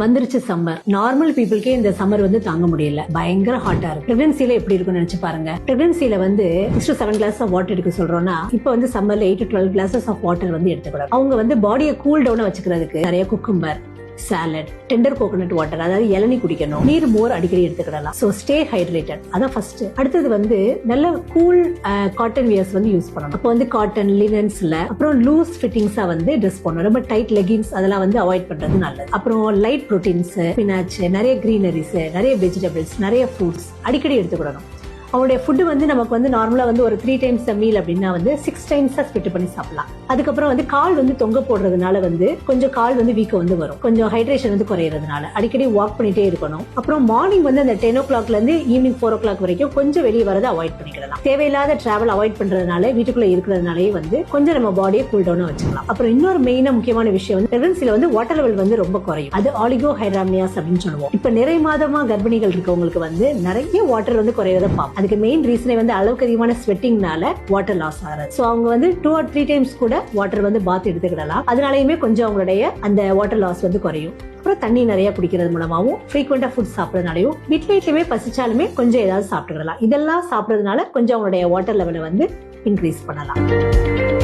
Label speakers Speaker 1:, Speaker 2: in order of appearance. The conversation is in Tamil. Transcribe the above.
Speaker 1: வந்துருச்சு சம்மர். நார்மல் பீப்புளுக்கே இந்த சம்மர் வந்து தாங்க முடியல, பயங்கர ஹாட்டா இருக்கு. பிரெக்னன்சில எப்படி இருக்கும்னு நினைச்சு பாருங்க. பிரெக்னன்சில வந்து 6 to 7 கிளாஸ் ஆஃப் வாட்டர் எடுக்க சொல்றோம்னா, இப்ப வந்து சம்மர்ல 8 to 12 கிளாஸஸ் ஆஃப் வாட்டர் வந்து எடுத்துக்கூடாது. அவங்க வந்து பாடியை கூல் டவுனா வச்சுக்கிறதுக்கு நிறைய cucumber, salad, tender coconut water, அதாவது இளநீ குடிக்கணும், நீர் மோர் அடிக்கடி எடுத்துக்கிடலாம். சோ ஸ்டே ஹைட்ரேட்டட், அதான் ஃபர்ஸ்ட். அடுத்தது வந்து நல்ல கூல் காட்டன் வியர்ஸ் வந்து யூஸ் பண்ணணும். அப்போ வந்து காட்டன், லினன்ஸ்ல, அப்புறம் லூஸ் ஃபிட்டிங்ஸா வந்து ட்ரெஸ் பண்ணணும். ரொம்ப டைட் லெகின்ஸ் அதெல்லாம் வந்து அவாய்ட் பண்றது நல்லது. அப்புறம் லைட் ப்ரோட்டீன்ஸ், ஸ்பினாச், நிறைய கிரீனரிஸ், நிறைய வெஜிடபிள்ஸ், நிறைய ஃப்ரூட்ஸ் அடிக்கடி எடுத்துக்கிடணும். அவனுடைய ஃபுட்டு வந்து நமக்கு வந்து நார்மலா வந்து ஒரு 3 times a meal அப்படின்னா வந்து 6 times ஸ்பிட் பண்ணி சாப்பிடலாம். அதுக்கப்புறம் வந்து கால் வந்து தொங்க போடுறதுனால வந்து கொஞ்சம் கால் வந்து வீக்கம் வந்து வரும், கொஞ்சம் ஹைட்ரேஷன் வந்து குறையறதுனால அடிக்கடி வாக் பண்ணிட்டே இருக்கணும். அப்புறம் மார்னிங் வந்து அந்த 10 o'clockல இருந்து ஈவினிங் 4 o'clock வரைக்கும் கொஞ்சம் வெளியே வரதை அவாய்ட் பண்ணிக்கலாம். தேவையில்லாத டிராவல் அவாய்ட் பண்றதுனால, வீட்டுக்குள்ள இருக்கிறதுனாலே வந்து கொஞ்சம் நம்ம பாடியை கூல் டவுனா வச்சுக்கலாம். அப்புறம் இன்னொரு மெயினா முக்கியமான விஷயம் வந்து பிரெக்னன்சில வந்து வாட்டர் லெவல் வந்து ரொம்ப குறையும். அது ஆலிகோ ஹைட்ராமியாஸ் அப்படின்னு சொல்லுவோம். இப்ப நிறைய மாதமா கர்ப்பிணிகள் இருக்கவங்களுக்கு வந்து நிறைய வாட்டர் வந்து குறையறத பார்ப்போம். அதுக்கு மெயின் ரீசனே வந்து அளவுக்கு அதிகமான ஸ்வெட்டிங்னால வாட்டர் லாஸ் ஆகிறது. சோ அவங்க வந்து 2 or 3 times கூட வாட்டர் வந்து பாத் எடுத்துக்கிடலாம். அதனாலயுமே கொஞ்சம் அவங்களுடைய அந்த வாட்டர் லாஸ் வந்து குறையும். அப்புறம் தண்ணி நிறைய குடிக்கிறது மூலமாவும், ஃப்ரீக்வெண்டா ஃபுட் சாப்பிடறதுனாலையும், வீட்லயுமே பசிச்சாலுமே கொஞ்சம் ஏதாவது சாப்பிட்டுக்கலாம். இதெல்லாம் சாப்பிடறதுனால கொஞ்சம் அவங்களுடைய வாட்டர் லெவலை வந்து இன்க்ரீஸ் பண்ணலாம்.